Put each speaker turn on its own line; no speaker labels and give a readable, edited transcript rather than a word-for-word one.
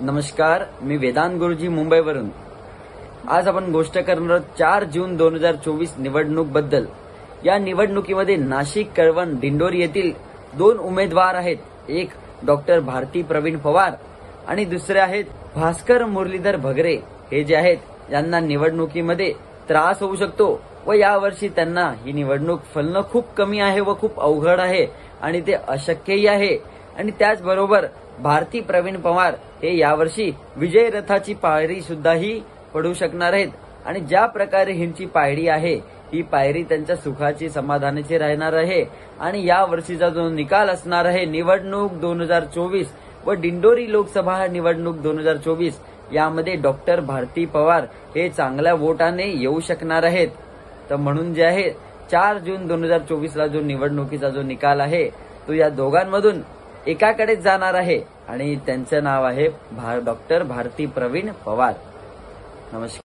नमस्कार, मी वेदांत गुरुजी मुंबईवरून। आज आपण गोष्ट करणार आहोत 4 जून 2024 निवडणूक बद्दल। या निवडणुकीमध्ये नाशिक, कळवण, दिंडोरी येथील 2 उमेदवार आहेत। एक डॉक्टर भारती प्रवीण पवार आणि दुसरे आहेत भास्कर मुरलीधर भगरे। हे जे आहेत यांना निवडणुकीमध्ये त्रास होऊ शकतो व यावर्षी त्यांना ही निवडणूक फलणं खूप कमी आहे व खूप अवघड आहे आणि ते अशक्यही आहे। आणि त्याचबरोबर भारती प्रवीण पवार हे यावर्षी विजय रथाची पायरी सुद्धाही पडू शकणार आहेत। आणि ज्या प्रकारे ह्यांची पायरी आहे ही पायरी त्यांच्या सुखाची, समाधानाची राहणार आहे। आणि या वर्षीचा जो निकाल असणार आहे निवडणूक 2024 व दिंडोरी लोकसभा निवडणूक 2024 यामध्ये डॉक्टर भारती पवार हे चांगल्या वोटाने येऊ शकणार आहेत। तर म्हणून जे आहे 4 जून 2024 ला जो निवडणुकीचा जो निकाल आहे तो या दोघांमधून एकाकडेच जाणार आहे आणि त्यांचं नाव आहे डॉक्टर भारती प्रवीण पवार। नमस्कार।